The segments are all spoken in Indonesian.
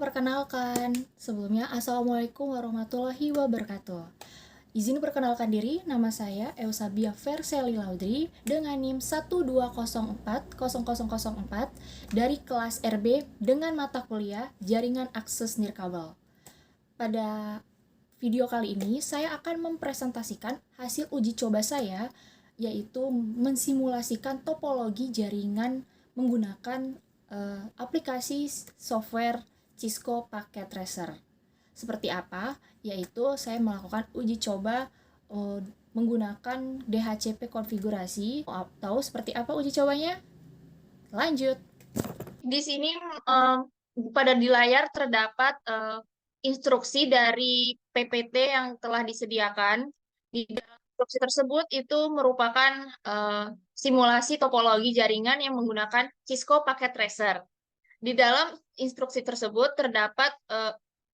perkenalkan. Sebelumnya, Assalamualaikum warahmatullahi wabarakatuh. Izin perkenalkan diri, nama saya Eusabia Verseli Laudri dengan NIM 120400004 dari kelas RB dengan mata kuliah Jaringan Akses Nirkabel. Pada video kali ini, saya akan mempresentasikan hasil uji coba saya, yaitu mensimulasikan topologi jaringan menggunakan aplikasi software Cisco Packet Tracer. Seperti apa? Yaitu saya melakukan uji coba menggunakan DHCP konfigurasi. Tahu seperti apa uji cobanya? Lanjut. Di sini pada di layar terdapat instruksi dari PPT yang telah disediakan. Di dalam instruksi tersebut itu merupakan simulasi topologi jaringan yang menggunakan Cisco Packet Tracer. Di dalam instruksi tersebut terdapat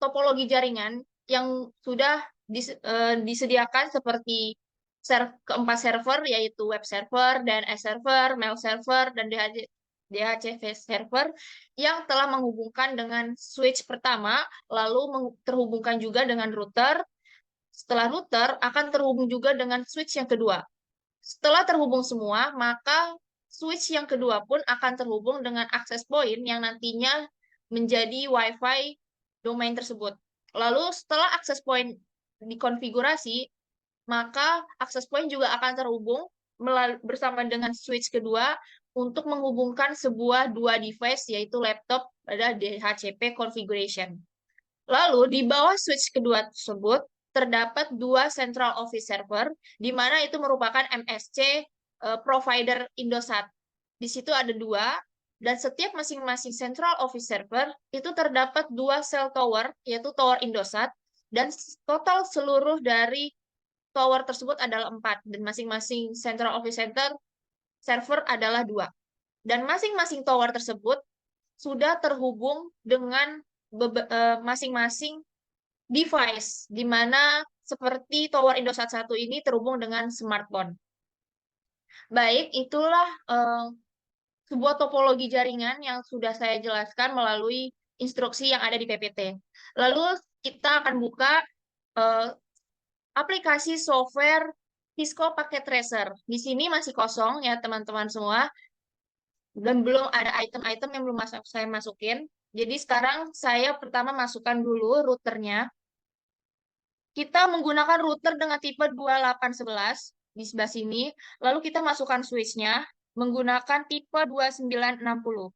topologi jaringan yang sudah disediakan seperti keempat server, yaitu web server, DNS server, mail server, dan DHCP server yang telah menghubungkan dengan switch pertama, lalu terhubungkan juga dengan router. Setelah router akan terhubung juga dengan switch yang kedua. Setelah terhubung semua, maka switch yang kedua pun akan terhubung dengan access point yang nantinya menjadi Wi-Fi domain tersebut. Lalu setelah access point dikonfigurasi, maka access point juga akan terhubung bersama dengan switch kedua untuk menghubungkan dua device, yaitu laptop pada DHCP configuration. Lalu di bawah switch kedua tersebut terdapat dua central office server, di mana itu merupakan MSC provider Indosat. Di situ ada dua, dan setiap masing-masing central office server itu terdapat dua cell tower, yaitu tower Indosat, dan total seluruh dari tower tersebut adalah 4, dan masing-masing central office center server adalah 2. Dan masing-masing tower tersebut sudah terhubung dengan masing-masing device, di mana seperti tower Indosat 1 ini terhubung dengan smartphone. Baik, itulah sebuah topologi jaringan yang sudah saya jelaskan melalui instruksi yang ada di PPT. Lalu kita akan buka aplikasi software Cisco Packet Tracer. Di sini masih kosong ya teman-teman semua, dan belum ada item-item yang belum saya masukin. Jadi sekarang saya pertama masukkan dulu routernya. Kita menggunakan router dengan tipe 2811 di sebelah sini. Lalu kita masukkan switch-nya menggunakan tipe 2960.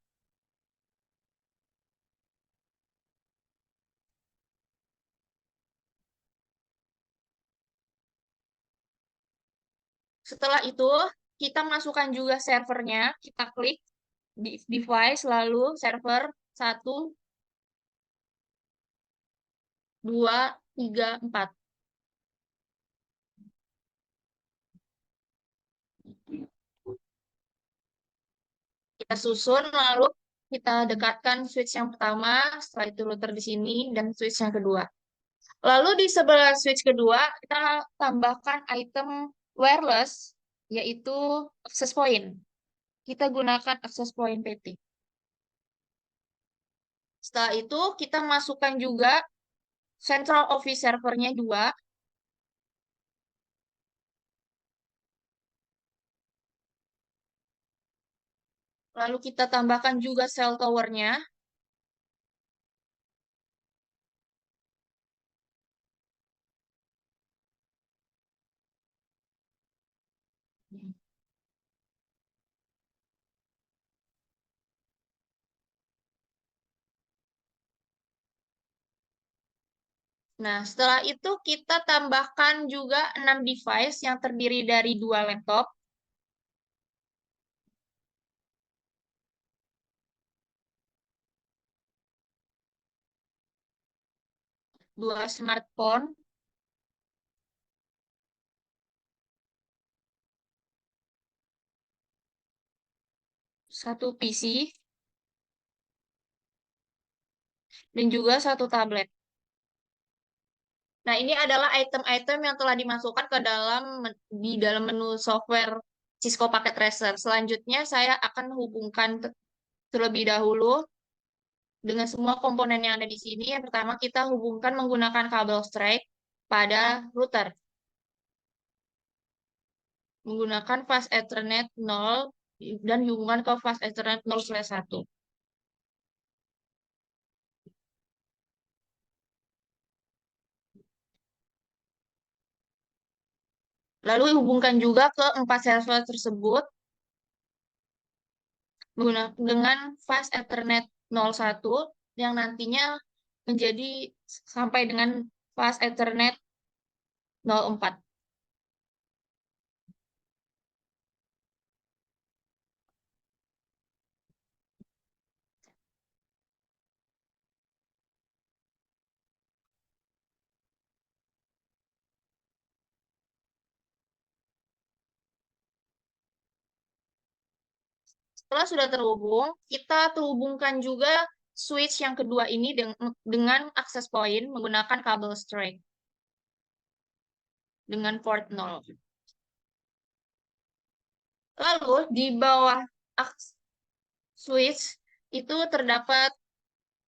Setelah itu, kita masukkan juga servernya. Kita klik di device, lalu server 1, 2, 3, 4. Kita susun, lalu kita dekatkan switch yang pertama, setelah itu router di sini, dan switch yang kedua. Lalu di sebelah switch kedua, kita tambahkan item wireless, yaitu access point. Kita gunakan access point PT. Setelah itu, kita masukkan juga central office servernya 2. Lalu kita tambahkan juga cell tower-nya. Nah, setelah itu kita tambahkan juga 6 device yang terdiri dari 2 laptop, 2 smartphone, 1 PC, dan juga 1 tablet. Nah, ini adalah item-item yang telah dimasukkan ke di dalam menu software Cisco Packet Tracer. Selanjutnya saya akan hubungkan terlebih dahulu dengan semua komponen yang ada di sini. Yang pertama, kita hubungkan menggunakan kabel straight pada router. Menggunakan fast Ethernet 0 dan dihubungkan ke fast Ethernet 0/1. Lalu hubungkan juga ke 4 server tersebut dengan fast Ethernet 0/1 yang nantinya menjadi sampai dengan fast Ethernet 0/4. Setelah sudah terhubung, kita terhubungkan juga switch yang kedua ini dengan access point menggunakan kabel straight dengan port 0. Lalu di bawah switch itu terdapat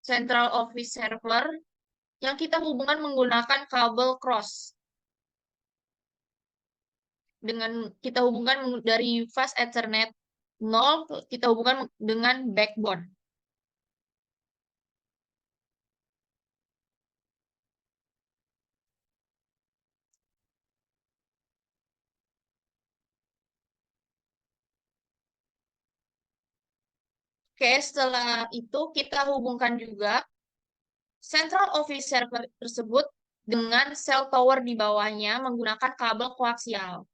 central office server yang kita hubungkan menggunakan kabel cross. Dengan kita hubungkan dari fast Ethernet 0, kita hubungkan dengan backbone. Oke, setelah itu kita hubungkan juga central office server tersebut dengan cell tower di bawahnya menggunakan kabel koaksial.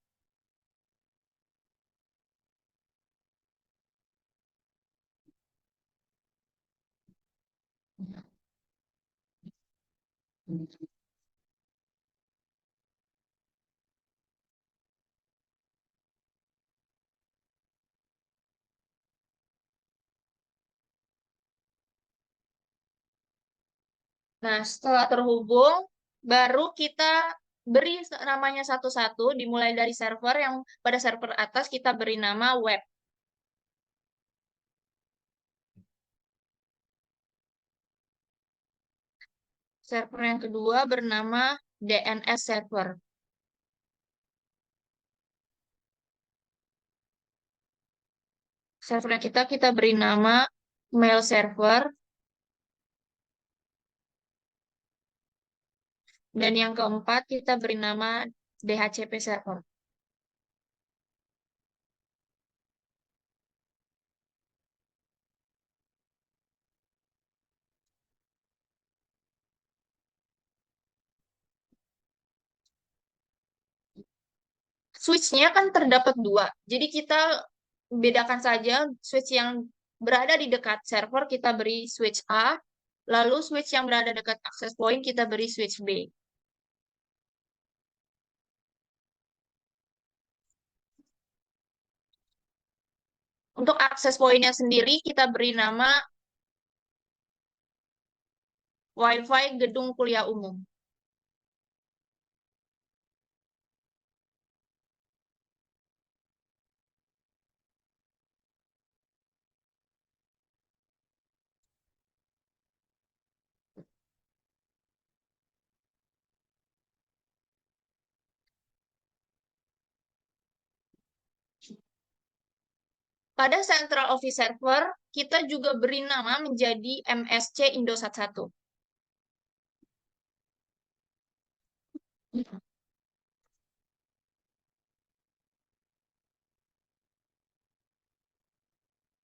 Nah, setelah terhubung, baru kita beri namanya satu-satu, dimulai dari server yang pada server atas kita beri nama web. Server yang kedua bernama DNS server. Server yang kita beri nama mail server. Dan yang keempat kita beri nama DHCP server. Switch-nya kan terdapat dua. Jadi kita bedakan saja switch yang berada di dekat server kita beri switch A, lalu switch yang berada dekat access point kita beri switch B. Untuk access point-nya sendiri kita beri nama Wi-Fi gedung kuliah umum. Pada Central Office Server, kita juga beri nama menjadi MSC Indosat 1.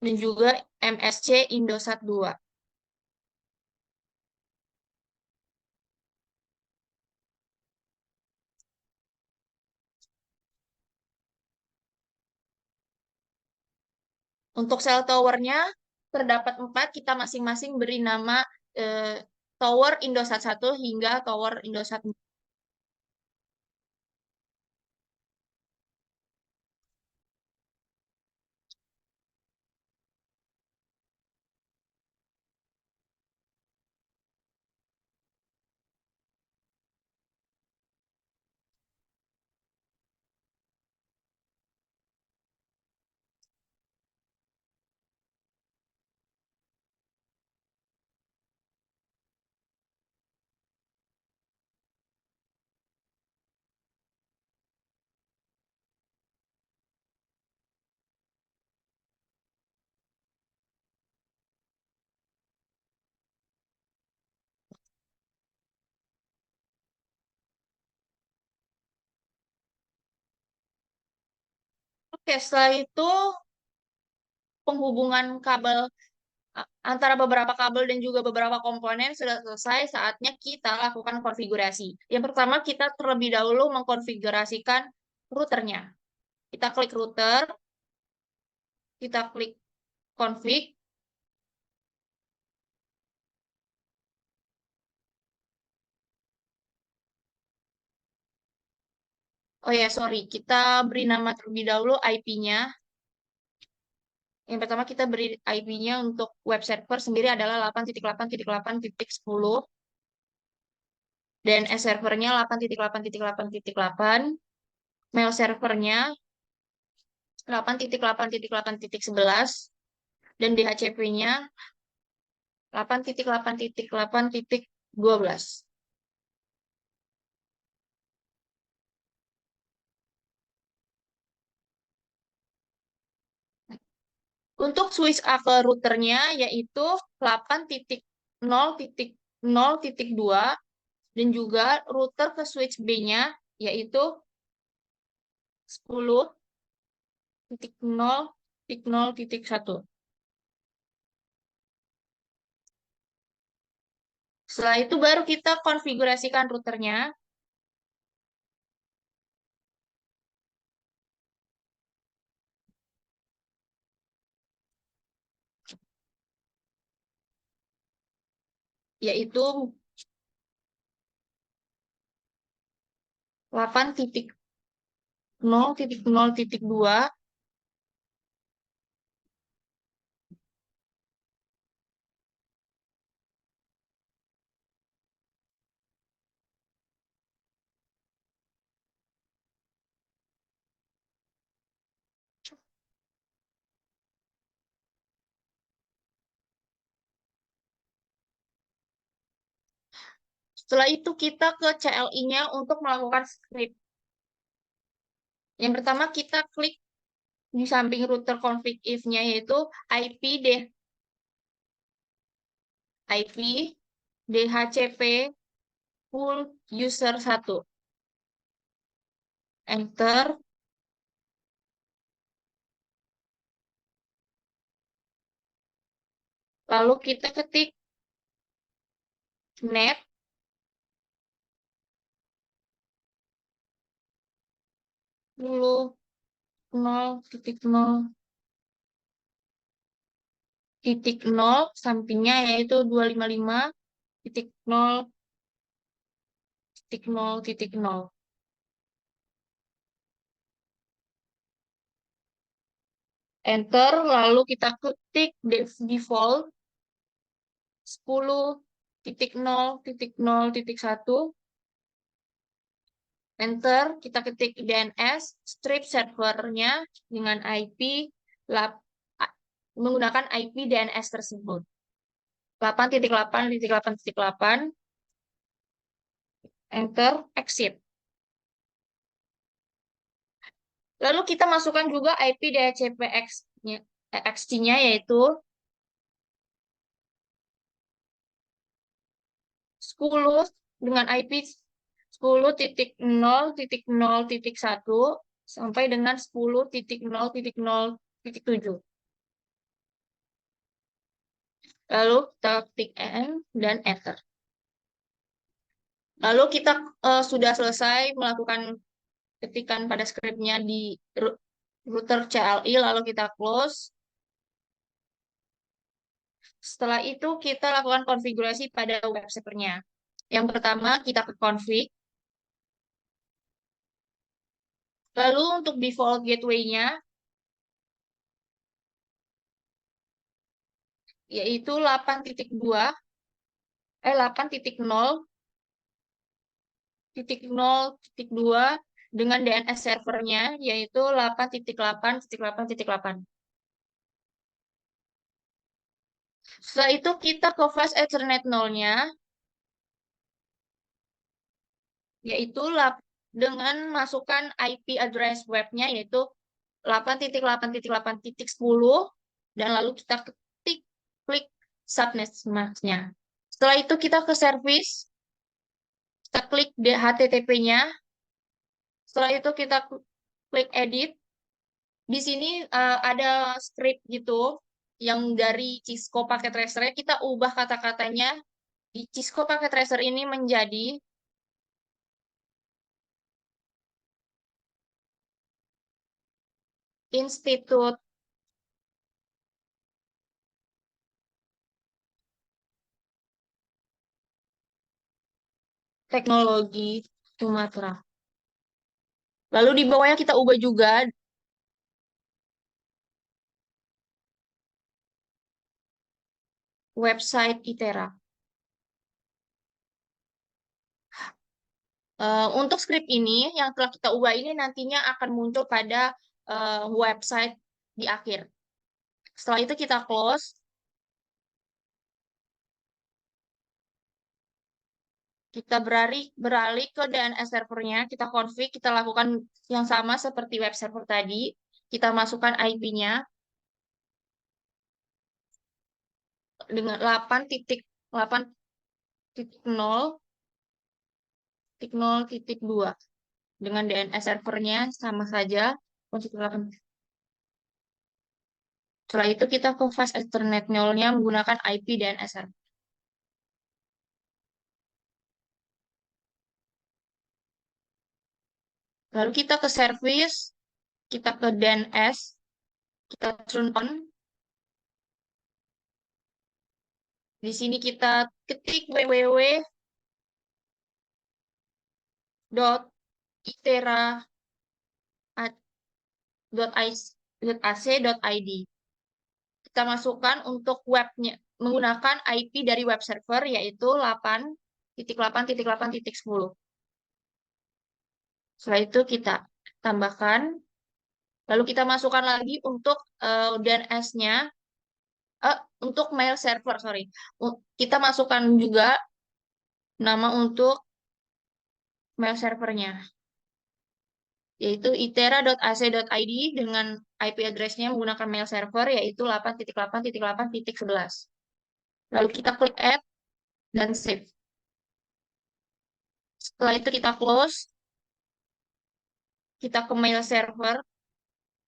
Dan juga MSC Indosat 2. Untuk cell tower-nya terdapat 4, kita masing-masing beri nama Tower Indosat 1 hingga Tower Indosat 4. Oke, setelah itu penghubungan kabel antara beberapa kabel dan juga beberapa komponen sudah selesai, saatnya kita lakukan konfigurasi. Yang pertama, kita terlebih dahulu mengkonfigurasikan routernya. Kita klik router, kita klik config. Oh ya, sorry, kita beri nama terlebih dahulu IP-nya. Yang pertama kita beri IP-nya untuk web server sendiri adalah 8.8.8.10. DNS servernya 8.8.8.8. Mail servernya 8.8.8.11. Dan DHCP-nya 8.8.8.12. Untuk switch ke routernya yaitu 8.0.0.2 dan juga router ke switch B-nya yaitu 10.0.0.1. Setelah itu baru kita konfigurasikan routernya, yaitu 8.0.0.2. Setelah itu kita ke CLI-nya untuk melakukan script. Yang pertama kita klik di samping router config if-nya yaitu IP DHCP full user 1. Enter. Lalu kita ketik net 0.0.0 sampingnya yaitu 255.0.0.0. Enter, lalu kita ketik default 10.0.0.1. Enter, kita ketik DNS strip servernya dengan IP menggunakan IP DNS tersebut. 8.8.8.8. Enter, exit. Lalu kita masukkan juga IP DHCP-X-nya yaitu 10 dengan IP 10.0.0.1 sampai dengan 10.0.0.7. Lalu kita klik N dan Enter. Lalu kita sudah selesai melakukan ketikan pada scriptnya di router CLI, lalu kita close. Setelah itu kita lakukan konfigurasi pada web servernya. Yang pertama kita ke config. Lalu untuk default gateway-nya yaitu 8.0.0.2 dengan DNS servernya yaitu 8.8.8.8. Setelah itu kita ke flash Ethernet 0-nya yaitu dengan masukkan IP address webnya yaitu 8.8.8.10 dan lalu kita klik subnet-nya. Setelah itu kita ke service, kita klik HTTP-nya. Setelah itu kita klik edit. Di sini ada script gitu yang dari Cisco Packet Tracer kita ubah kata-katanya di Cisco Packet Tracer ini menjadi Institut Teknologi Sumatera. Lalu di bawahnya kita ubah juga website ITERA. Untuk script ini yang telah kita ubah ini nantinya akan muncul pada website di akhir. Setelah itu kita close, kita beralih ke DNS servernya, kita config, kita lakukan yang sama seperti web server tadi. Kita masukkan IP-nya dengan 8.8.0.0.2 dengan DNS servernya sama saja. Setelah itu kita ke fast Ethernet 0-nya menggunakan IP DNS server. Lalu kita ke service, kita ke DNS, kita turn on. Di sini kita ketik www.itera.ac.id. Kita masukkan untuk webnya menggunakan IP dari web server yaitu 8.8.8.10. Setelah itu kita tambahkan, lalu kita masukkan lagi untuk DNS-nya, untuk mail server, sorry. Kita masukkan juga nama untuk mail servernya, yaitu itera.ac.id dengan IP address-nya menggunakan mail server yaitu 8.8.8.11. Lalu kita klik add dan save. Setelah itu kita close, kita ke mail server,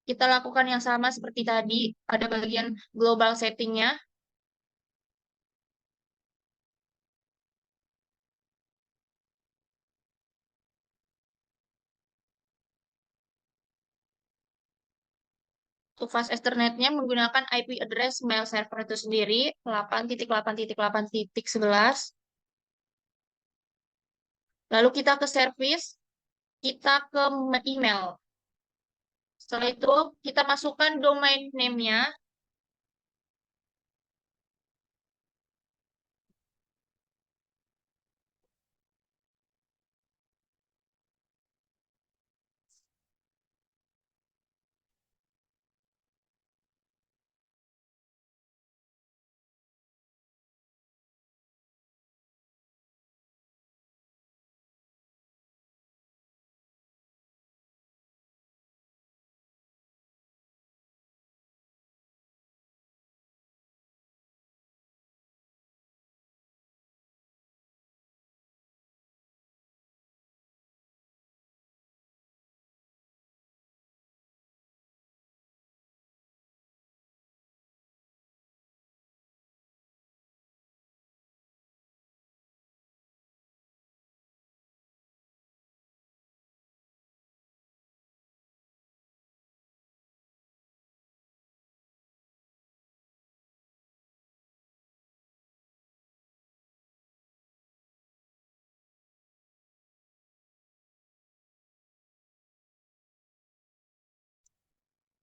kita lakukan yang sama seperti tadi, ada bagian global setting-nya. Untuk fast Ethernet-nya menggunakan IP address mail server itu sendiri 8.8.8.11. Lalu kita ke service, kita ke email. Setelah itu kita masukkan domain name-nya.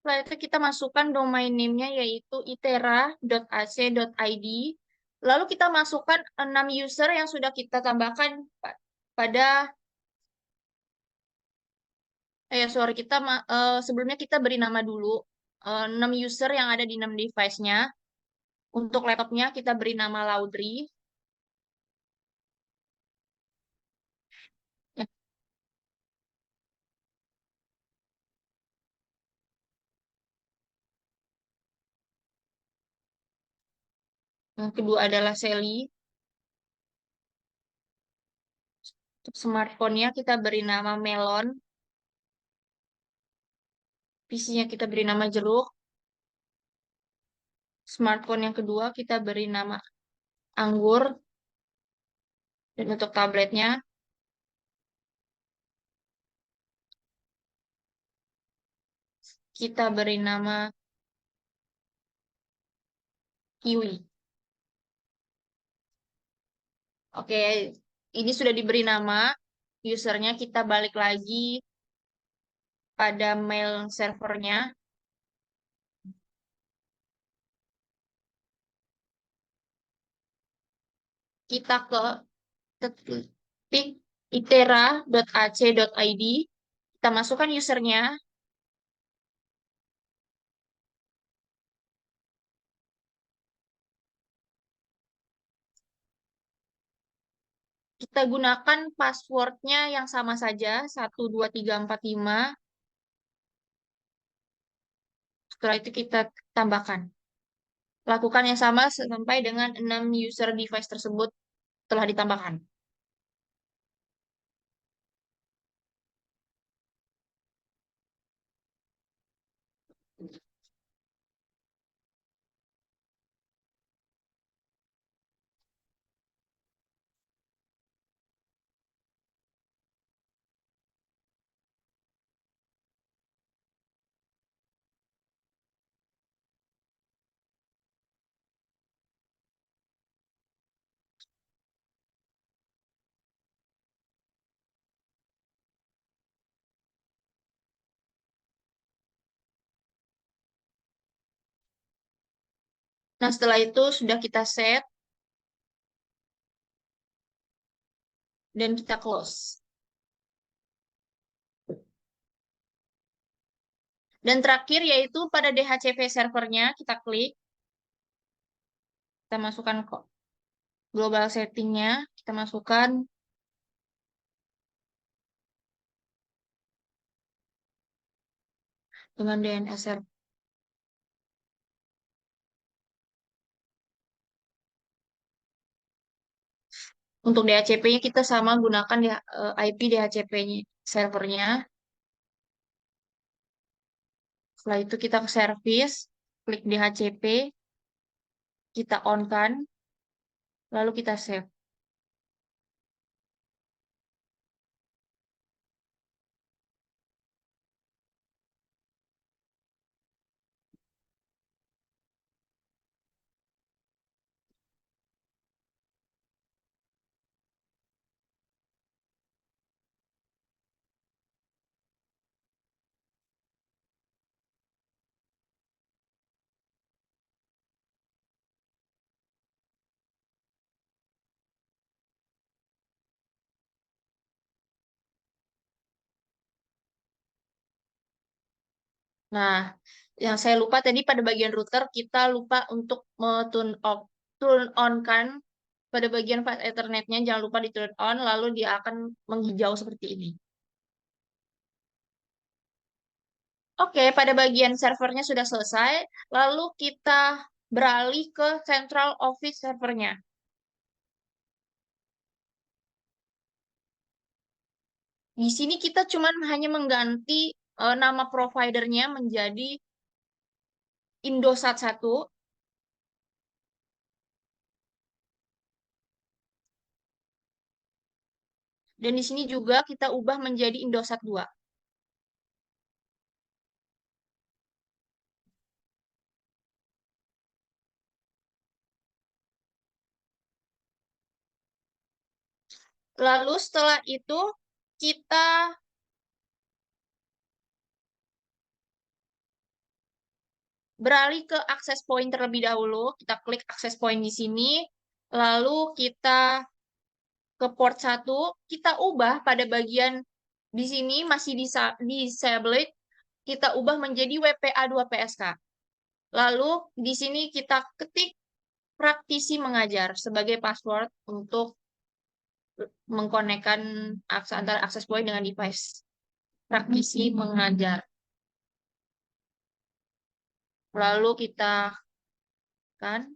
Setelah itu kita masukkan domain name-nya yaitu itera.ac.id. Lalu kita masukkan 6 user yang sudah kita tambahkan pada sorry sebelumnya kita beri nama dulu 6 user yang ada di 6 device-nya. Untuk laptopnya kita beri nama Laudri. Ya, yang kedua adalah Sally. Untuk smartphone-nya kita beri nama Melon. PC-nya kita beri nama jeruk. Smartphone yang kedua kita beri nama anggur. Dan untuk tabletnya kita beri nama kiwi. Oke, ini sudah diberi nama. Usernya kita balik lagi pada mail servernya. Kita ke ketik itera.ac.id. Kita masukkan usernya. Kita gunakan passwordnya yang sama saja, 12345. Setelah itu kita tambahkan. Lakukan yang sama sampai dengan 6 user device tersebut telah ditambahkan. Nah, setelah itu sudah kita set dan kita close. Dan terakhir yaitu pada DHCP servernya kita klik, kita masukkan kok global settingnya, kita masukkan dengan DNS server. Untuk DHCP-nya kita sama gunakan IP DHCP-nya servernya. Setelah itu kita ke service, klik DHCP, kita on-kan, lalu kita save. Nah, yang saya lupa tadi pada bagian router, kita lupa untuk turn on kan pada bagian fast Ethernetnya, jangan lupa di turn on, lalu dia akan menghijau seperti ini. Oke, pada bagian servernya sudah selesai, lalu kita beralih ke central office servernya. Di sini kita cuma hanya mengganti nama providernya menjadi Indosat 1. Dan di sini juga kita ubah menjadi Indosat 2. Lalu setelah itu kita beralih ke access point terlebih dahulu. Kita klik access point di sini. Lalu kita ke port 1. Kita ubah pada bagian di sini masih disabled. Kita ubah menjadi WPA2PSK. Lalu di sini kita ketik praktisi mengajar sebagai password untuk mengkonekkan antara access point dengan device praktisi mengajar. Lalu kita kan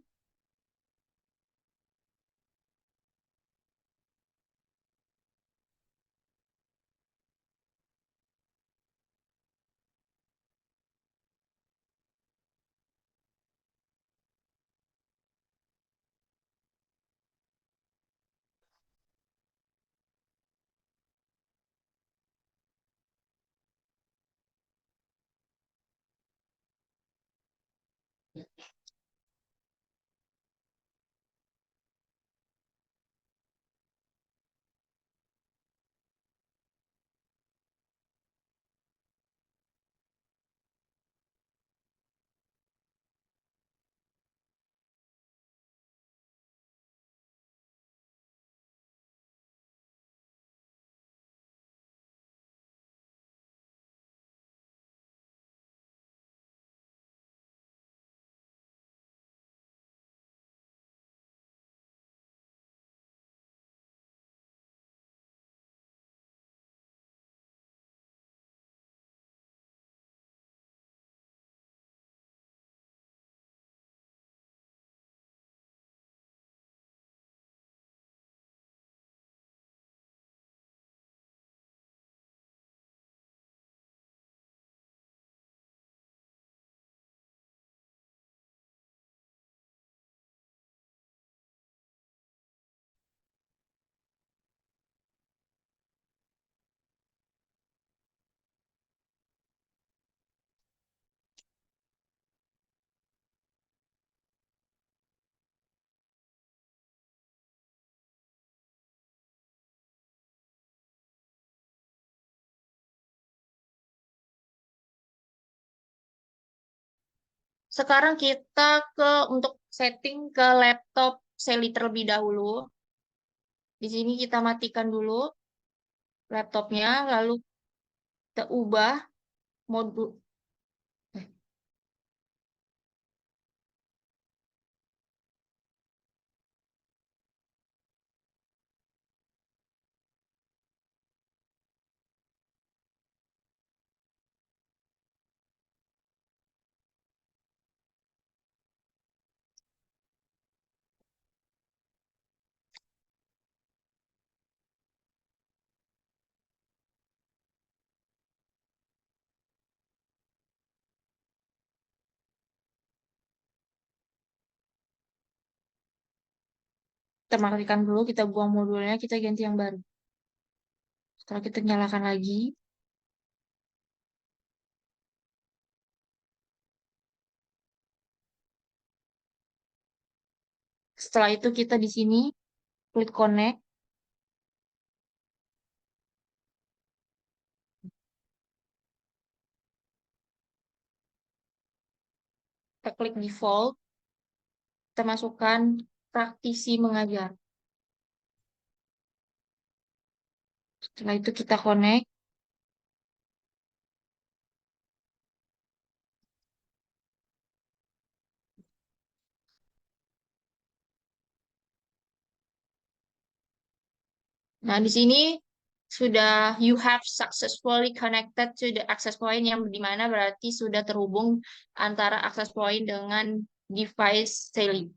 Sekarang kita untuk setting ke laptop Sally terlebih dahulu. Di sini kita matikan dulu laptopnya, lalu kita ubah mode. eh, Kita matikan dulu, kita buang modulnya, kita ganti yang baru. Setelah kita nyalakan lagi, setelah itu kita di sini klik connect, kita klik default, kita masukkan praktisi mengajar. Setelah itu kita connect. Nah, di sini sudah you have successfully connected to the access point, yang dimana berarti sudah terhubung antara access point dengan device Sally.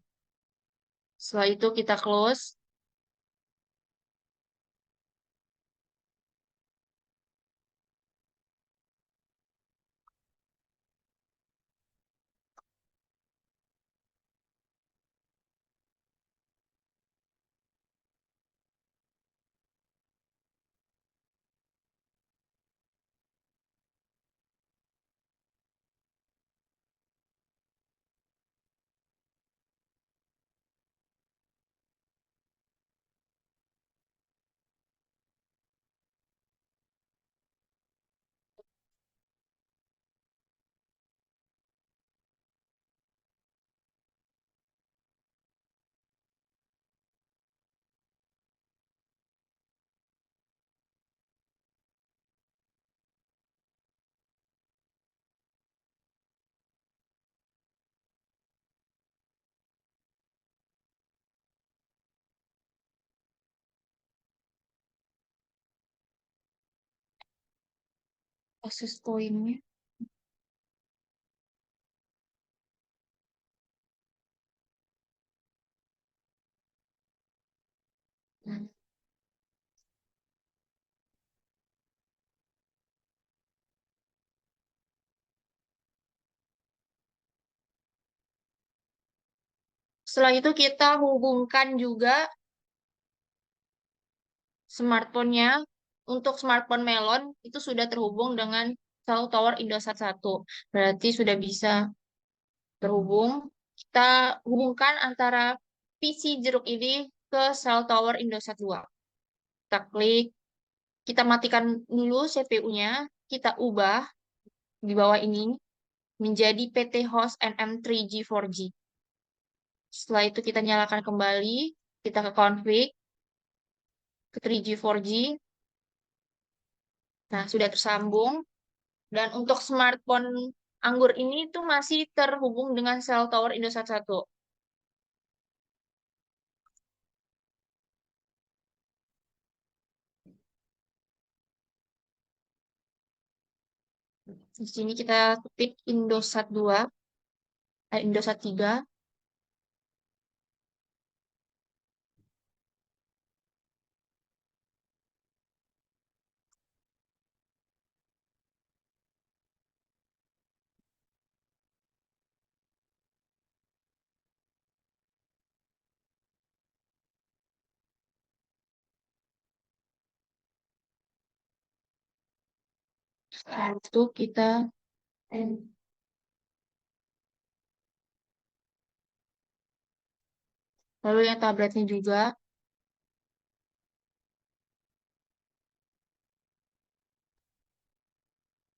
Setelah itu kita close. Access point-nya. Nah, setelah itu kita hubungkan juga smartphone-nya. Untuk smartphone Melon itu sudah terhubung dengan cell tower Indosat 1. Berarti sudah bisa terhubung. Kita hubungkan antara PC jeruk ini ke cell tower Indosat 2. Kita klik, kita matikan dulu CPU-nya, kita ubah di bawah ini menjadi PT host NM3G 4G. Setelah itu kita nyalakan kembali, kita ke config, ke 3G 4G. Nah, sudah tersambung. Dan untuk smartphone Anggur ini tuh masih terhubung dengan cell tower Indosat 1. Di sini kita ketik Indosat 2, Indosat 3. Setelah itu kita lalu yang tabletnya juga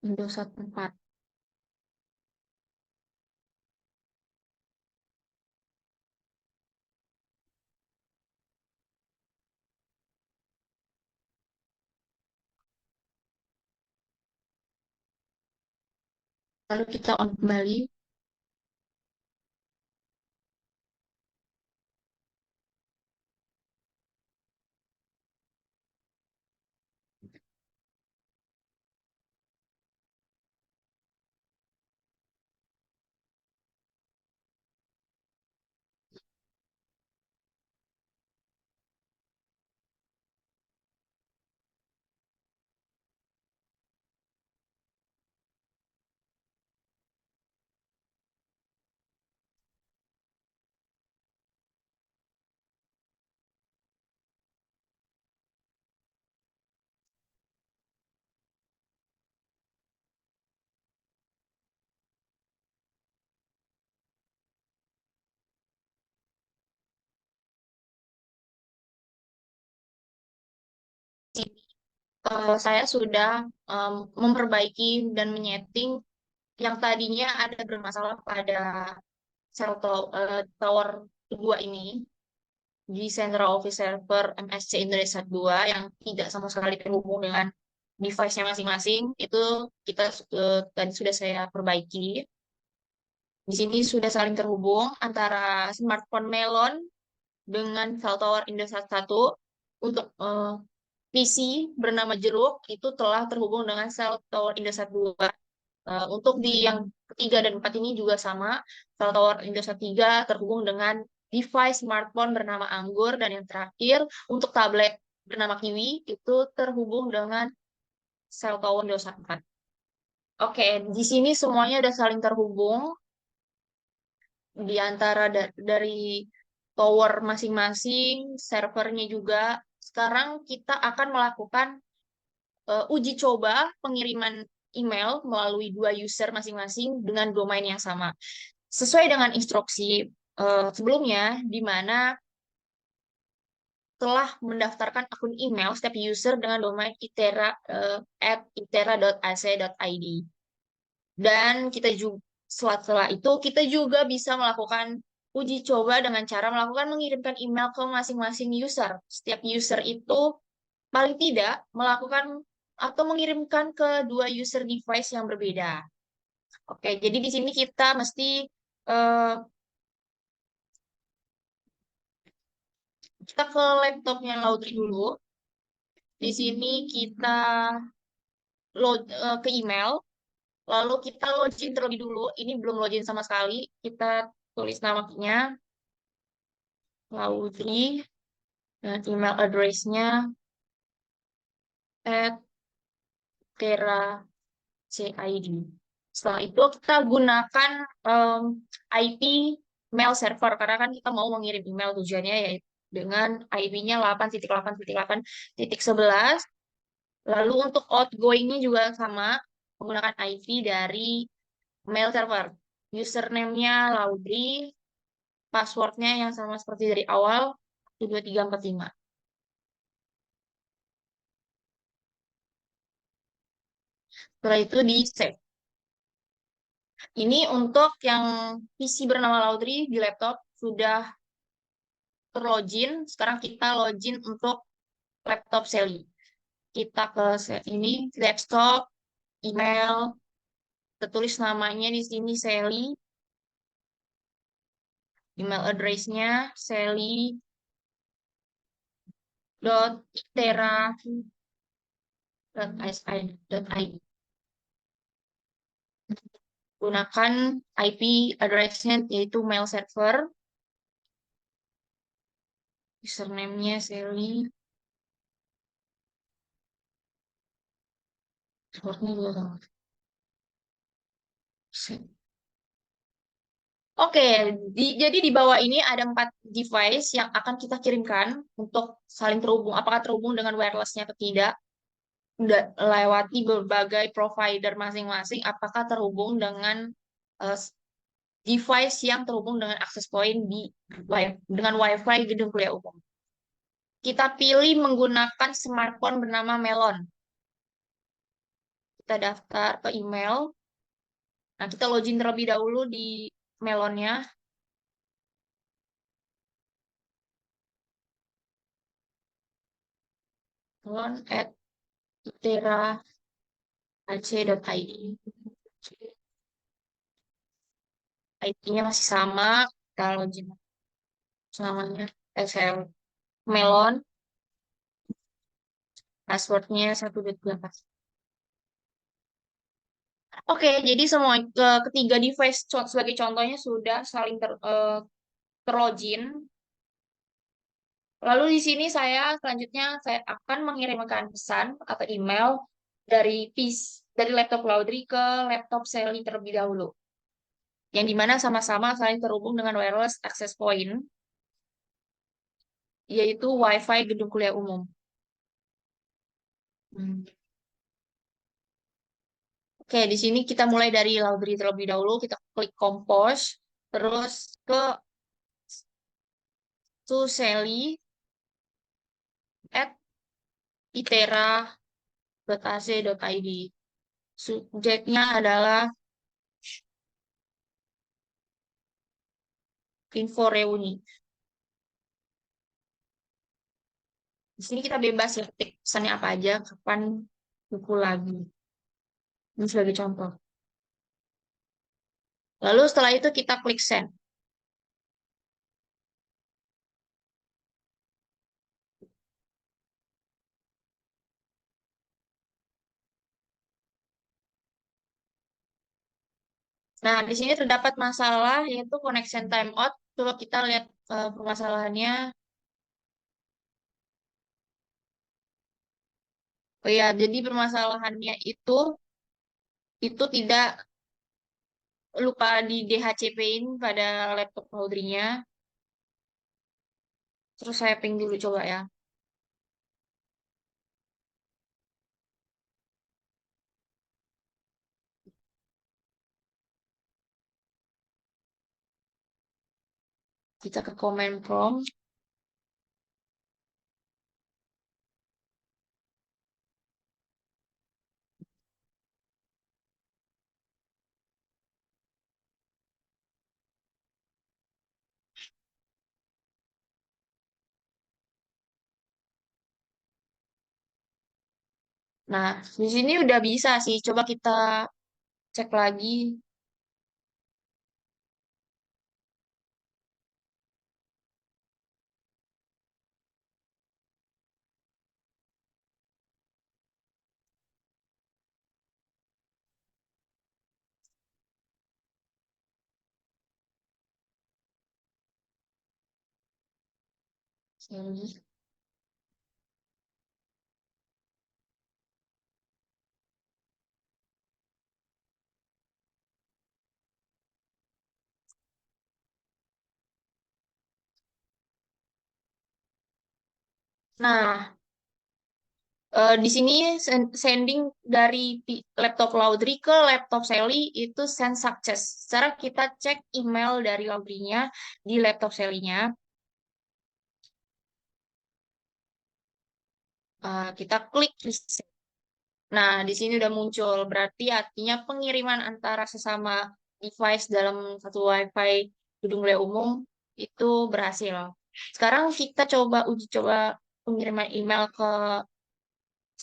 Indosat 4. Lalu kita on kembali. Saya sudah memperbaiki dan menyeting yang tadinya ada bermasalah pada tower 2 ini di Central Office Server MSC Indonesia 2 yang tidak sama sekali terhubung dengan device-nya masing-masing. Itu kita tadi sudah saya perbaiki. Di sini sudah saling terhubung antara smartphone Melon dengan cell tower Indosat 1 untuk PC bernama Jeruk itu telah terhubung dengan cell tower Indosat 2. Untuk di yang ketiga dan empat ini juga sama. Cell tower Indosat 3 terhubung dengan device smartphone bernama Anggur dan yang terakhir untuk tablet bernama Kiwi itu terhubung dengan cell tower Indosat 4. Oke, di sini semuanya udah saling terhubung di antara dari tower masing-masing, servernya juga. Sekarang kita akan melakukan uji coba pengiriman email melalui dua user masing-masing dengan domain yang sama. Sesuai dengan instruksi sebelumnya, di mana telah mendaftarkan akun email setiap user dengan domain itera@itera.ac.id. Dan kita juga setelah itu kita juga bisa melakukan uji coba dengan cara melakukan mengirimkan email ke masing-masing user. Setiap user itu paling tidak melakukan atau mengirimkan ke dua user device yang berbeda. Oke, jadi di sini kita mesti eh, kita ke laptopnya Lautri dulu. Di sini kita ke email, lalu kita login terlebih dulu. Ini belum login sama sekali. Kita tulis namanya Lautri dan email address-nya @tera.cid. Setelah itu kita gunakan em, IP mail server karena kan kita mau mengirim email tujuannya yaitu dengan IP-nya 8.8.8.11. Lalu untuk outgoing-nya juga sama menggunakan IP dari mail server. Username-nya Laudri, password-nya yang sama seperti dari awal 2345. Setelah itu di save. Ini untuk yang PC bernama Laudri di laptop sudah terlogin. Sekarang kita login untuk laptop Sally. Kita ke ini desktop, email, tertulis namanya di sini Sally, email address-nya sally.itera.si.id. Gunakan IP address-nya yaitu mail server, username-nya Sally, password-nya juga sama. Oke, jadi di bawah ini ada 4 device yang akan kita kirimkan untuk saling terhubung. Apakah terhubung dengan wireless-nya atau tidak? Lewati berbagai provider masing-masing, apakah terhubung dengan eh, device yang terhubung dengan akses point dengan WiFi gedung kuliah umum. Kita pilih menggunakan smartphone bernama Melon. Kita daftar ke email. Nah, kita login terlebih dahulu di Melonnya. melon@itera.ac.id. ID-nya masih sama. Kita login namanya SL Melon, passwordnya 123. Oke, jadi semua ketiga device sebagai contohnya sudah saling terlogin. Lalu di sini selanjutnya saya akan mengirimkan pesan atau email dari laptop Laudri ke laptop Sally terlebih dahulu, yang dimana sama-sama saling terhubung dengan wireless access point, yaitu WiFi gedung kuliah umum. Hmm. Oke, di sini kita mulai dari Laudri terlebih dahulu. Kita klik Compose, terus ke to Sally at itera.ac.id. Subjeknya adalah info reuni. Di sini kita bebas ya, ketik pesannya apa aja, kapan buku lagi. Ini sebagai contoh. Lalu setelah itu kita klik send. Nah, di sini terdapat masalah yaitu connection timeout. Coba kita lihat permasalahannya. Oh ya, jadi permasalahannya itu tidak lupa di DHCP-in pada laptop Audrey-nya. Terus saya ping dulu coba ya. Kita ke command prompt. Nah, di sini udah bisa sih. Coba kita cek lagi. Nah, di sini sending dari laptop Laudri ke laptop Sally itu send success. Secara kita cek email dari Laudrinya di laptop Sally-nya. Kita klik receive. Nah, di sini udah muncul. Berarti artinya pengiriman antara sesama device dalam satu WiFi gedung kuliah umum itu berhasil. Sekarang kita uji coba pengiriman email ke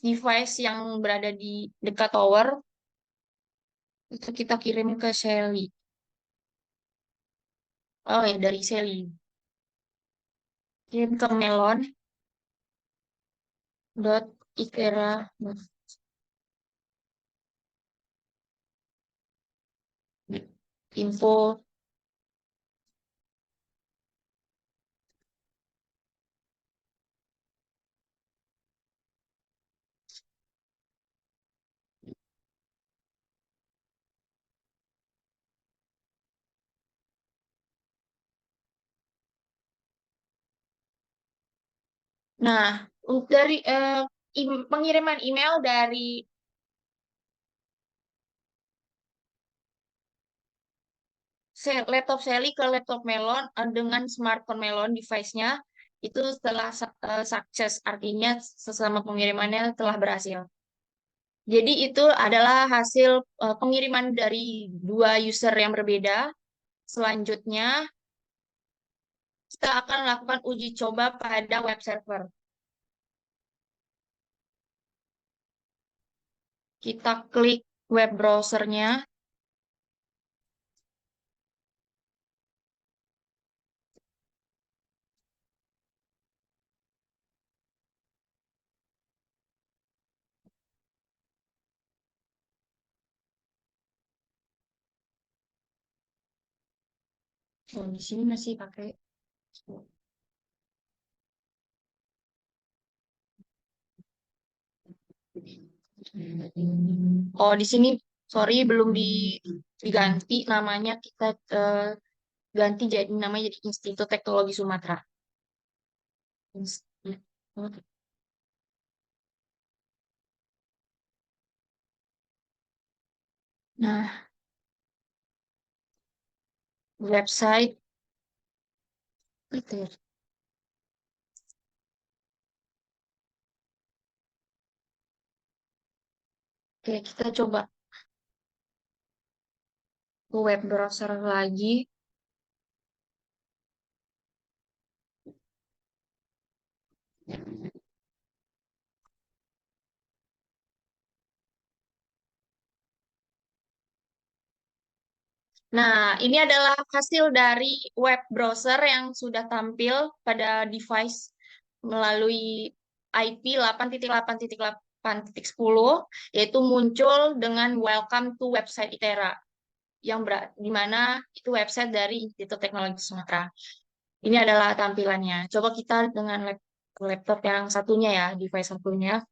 device yang berada di dekat tower. Itu kita kirim ke Shelly. Oh ya, dari Shelly. Kirim ke melon dot ikera info. Nah, dari pengiriman email dari laptop Shelly ke laptop Melon dengan smartphone Melon device-nya itu setelah sukses, artinya sesama pengirimannya telah berhasil. Jadi itu adalah hasil pengiriman dari dua user yang berbeda. Selanjutnya, kita akan lakukan uji coba pada web server. Kita klik web browsernya. Oh, di sini masih pakai. Oh, di sini sorry belum diganti namanya, kita ganti jadi namanya jadi Institut Teknologi Sumatera. Institut. Nah, website itu ya. Oke, kita coba ke web browser lagi. Nah, ini adalah hasil dari web browser yang sudah tampil pada device melalui IP 8.8.8.10, yaitu muncul dengan welcome to website ITERA, di mana itu website dari Institut Teknologi Sumatera. Ini adalah tampilannya. Coba kita dengan laptop yang satunya ya, device satunya.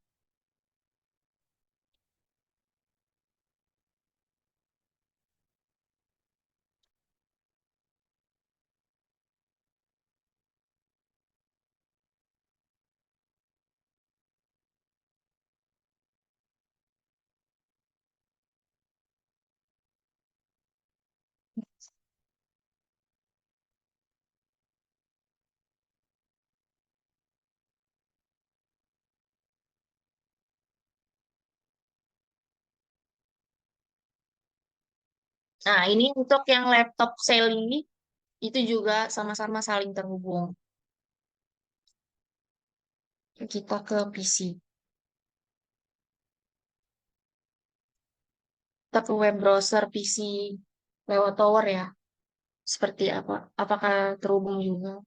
Nah, ini untuk yang laptop Sally, itu juga sama-sama saling terhubung. Kita ke PC. Kita ke web browser PC lewat tower ya. Seperti apa? Apakah terhubung juga?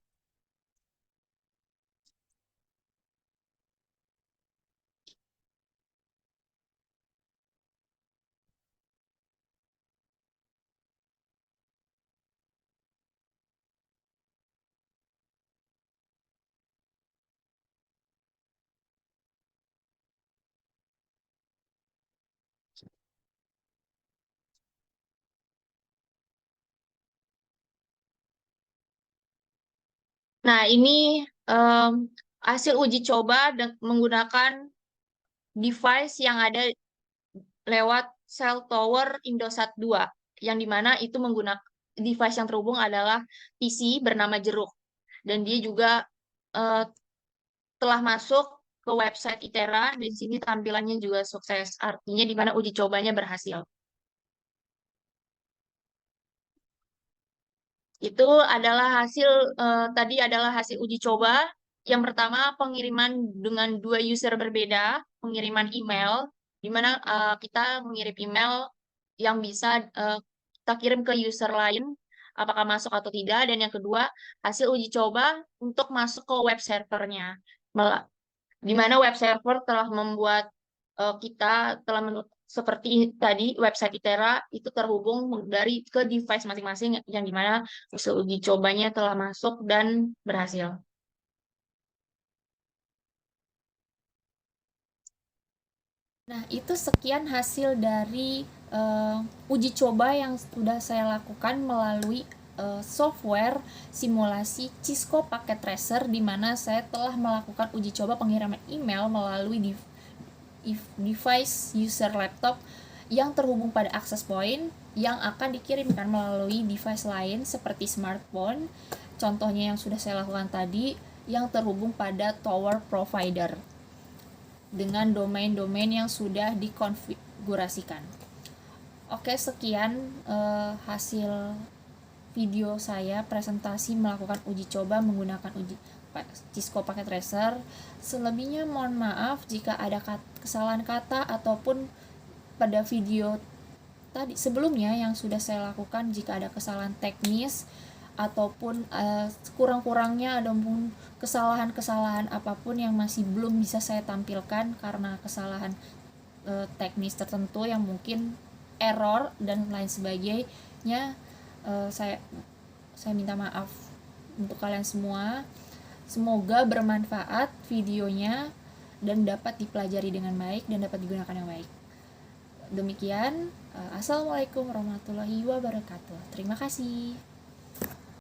Nah, ini em, hasil uji coba menggunakan device yang ada lewat cell tower Indosat 2, yang dimana itu menggunakan device yang terhubung adalah PC bernama Jeruk. Dan dia juga eh, telah masuk ke website ITERA, dan di sini tampilannya juga sukses. Artinya di mana uji cobanya berhasil. Itu adalah tadi adalah hasil uji coba. Yang pertama, pengiriman dengan dua user berbeda, pengiriman email, di mana kita mengirim email yang bisa kita kirim ke user lain, apakah masuk atau tidak. Dan yang kedua, hasil uji coba untuk masuk ke web servernya. Di mana web server telah membuat kita telah seperti tadi website ITERA itu terhubung dari ke device masing-masing, yang dimana hasil uji cobanya telah masuk dan berhasil. Nah, itu sekian hasil dari uji coba yang sudah saya lakukan melalui software simulasi Cisco Packet Tracer, di mana saya telah melakukan uji coba pengiriman email melalui device user laptop yang terhubung pada access point yang akan dikirimkan melalui device lain seperti smartphone. Contohnya yang sudah saya lakukan tadi, yang terhubung pada tower provider dengan domain-domain yang sudah dikonfigurasikan. Oke, sekian hasil video saya presentasi melakukan uji coba menggunakan Cisco Packet Tracer. Selebihnya mohon maaf jika ada kesalahan kata ataupun pada video tadi sebelumnya yang sudah saya lakukan, jika ada kesalahan teknis ataupun kurang-kurangnya ataupun kesalahan-kesalahan apapun yang masih belum bisa saya tampilkan karena kesalahan teknis tertentu yang mungkin error dan lain sebagainya, saya Saya minta maaf untuk kalian semua. Semoga bermanfaat videonya dan dapat dipelajari dengan baik dan dapat digunakan yang baik. Demikian, assalamualaikum warahmatullahi wabarakatuh. Terima kasih.